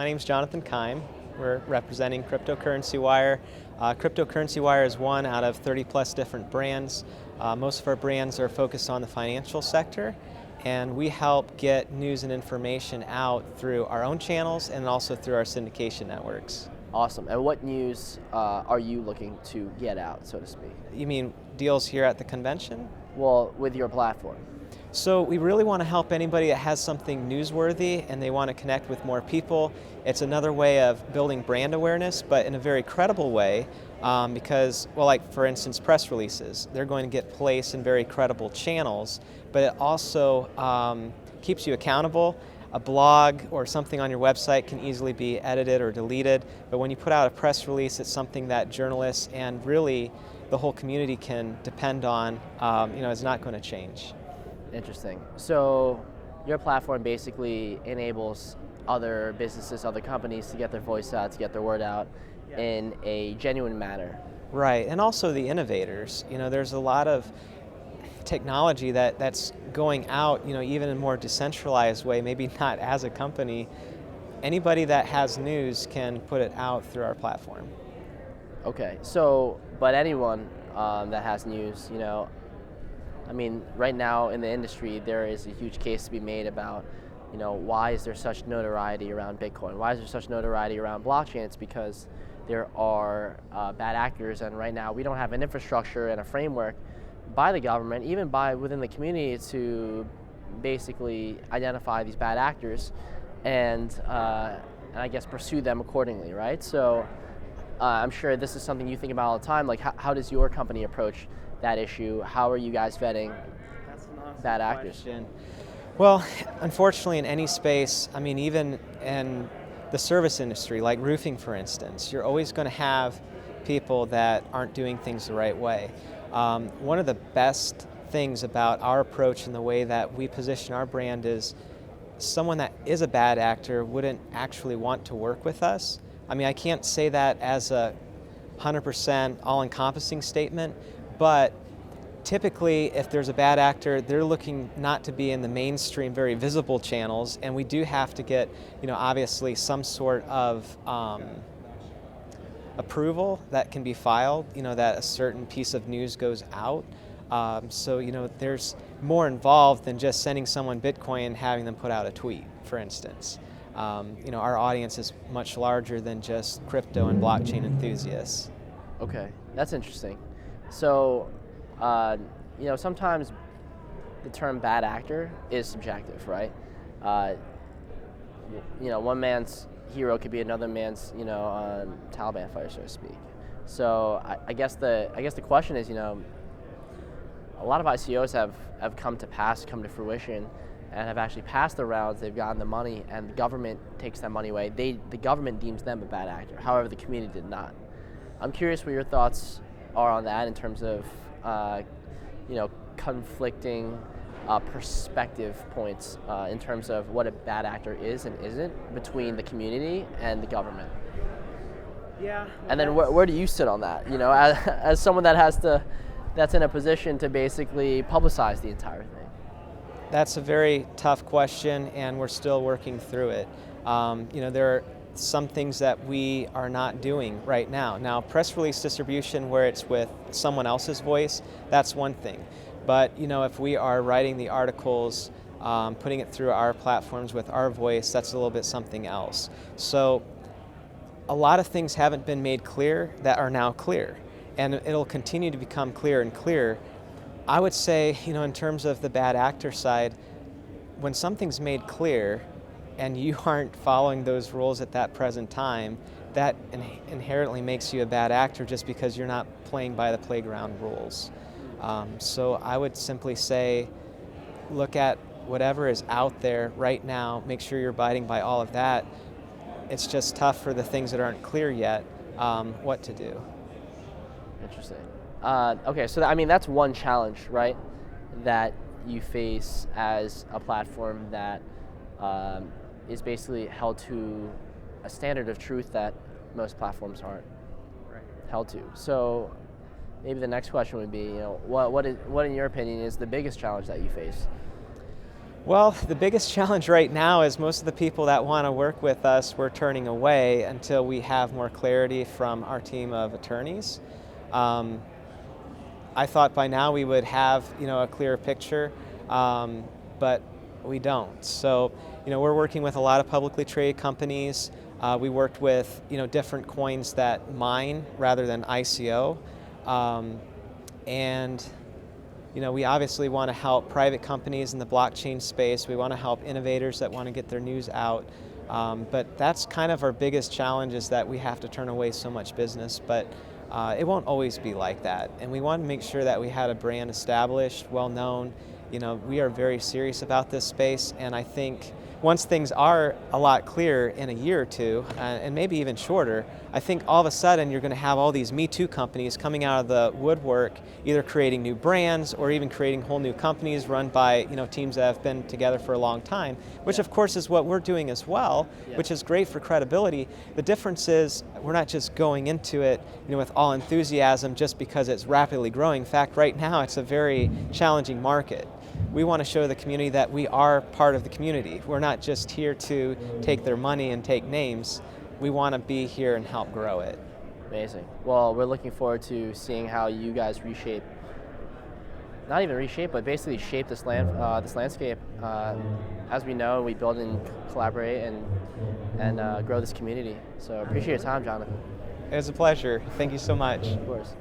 name's Jonathan Keim. We're representing CryptoCurrencyWire. CryptoCurrencyWire is one out of 30 plus different brands. Most of our brands are focused on the financial sector, and we help get news and information out through our own channels and also through our syndication networks. Awesome. And what news are you looking to get out, so to speak? You mean deals here at the convention? Well, with your platform. So we really want to help anybody that has something newsworthy and they want to connect with more people. It's another way of building brand awareness, but in a very credible way, because, well, like for instance, press releases. They're going to get placed in very credible channels, but it also keeps you accountable. A blog or something on your website can easily be edited or deleted, but when you put out a press release, it's something that journalists and really the whole community can depend on. It's not going to change. Interesting. So your platform basically enables other businesses, other companies to get their voice out, to get their word out in a genuine manner. Right, and also the innovators. There's a lot of technology that's going out, even in a more decentralized way, maybe not as a company. Anybody that has news can put it out through our platform. Okay, so, but anyone that has news, right now in the industry, there is a huge case to be made about, why is there such notoriety around Bitcoin? Why is there such notoriety around blockchain? It's because there are bad actors, and right now we don't have an infrastructure and a framework by the government, even by within the community, to basically identify these bad actors and I guess pursue them accordingly, right? So I'm sure this is something you think about all the time. Like, how does your company approach that issue? How are you guys vetting bad actors? Well, unfortunately, in any space, even in the service industry, like roofing, for instance, you're always going to have people that aren't doing things the right way. One of the best things about our approach and the way that we position our brand is someone that is a bad actor wouldn't actually want to work with us. I can't say that as a 100% all-encompassing statement, but typically if there's a bad actor, they're looking not to be in the mainstream, very visible channels, and we do have to get, obviously some sort of approval that can be filed, that a certain piece of news goes out. So there's more involved than just sending someone Bitcoin and having them put out a tweet, for instance. Our audience is much larger than just crypto and blockchain enthusiasts. Okay, that's interesting. So, sometimes the term bad actor is subjective, right? One man's hero could be another man's, Taliban fighter, so to speak. So I guess the question is, a lot of ICOs have come to fruition, and have actually passed the rounds. They've gotten the money, and the government takes that money away. The government deems them a bad actor. However, the community did not. I'm curious what your thoughts are on that in terms of, conflicting perspective points in terms of what a bad actor is and isn't between the community and the government. Yeah. Well, and then where do you sit on that? As someone that's in a position to basically publicize the entire thing. That's a very tough question, and we're still working through it. There are some things that we are not doing right now. Now, press release distribution where it's with someone else's voice, that's one thing. But if we are writing the articles, putting it through our platforms with our voice, that's a little bit something else. So a lot of things haven't been made clear that are now clear, and it'll continue to become clearer and clearer. I would say, in terms of the bad actor side, when something's made clear and you aren't following those rules at that present time, that inherently makes you a bad actor just because you're not playing by the playground rules. So I would simply say, look at whatever is out there right now, make sure you're abiding by all of that. It's just tough for the things that aren't clear yet, what to do. Interesting. Okay, so that's one challenge, right, that you face as a platform that is basically held to a standard of truth that most platforms aren't held to. So maybe the next question would be, what in your opinion is the biggest challenge that you face? Well, the biggest challenge right now is most of the people that want to work with us we're turning away until we have more clarity from our team of attorneys. Um, I thought by now we would have, a clearer picture, but we don't. So, we're working with a lot of publicly traded companies. We worked with, different coins that mine rather than ICO, and we obviously want to help private companies in the blockchain space. We want to help innovators that want to get their news out. But that's kind of our biggest challenge, is that we have to turn away so much business. But it won't always be like that. And we want to make sure that we had a brand established, well known. We are very serious about this space, and I think once things are a lot clearer in a year or two, and maybe even shorter, I think all of a sudden you're going to have all these Me Too companies coming out of the woodwork, either creating new brands or even creating whole new companies run by teams that have been together for a long time, which of course is what we're doing as well, which is great for credibility. The difference is we're not just going into it with all enthusiasm just because it's rapidly growing. In fact, right now it's a very challenging market. We want to show the community that we are part of the community. We're not just here to take their money and take names. We want to be here and help grow it. Amazing. Well, we're looking forward to seeing how you guys reshape, not even reshape, but basically shape this landscape. As we know, we build and collaborate and grow this community. So appreciate your time, Jonathan. It was a pleasure. Thank you so much. Of course.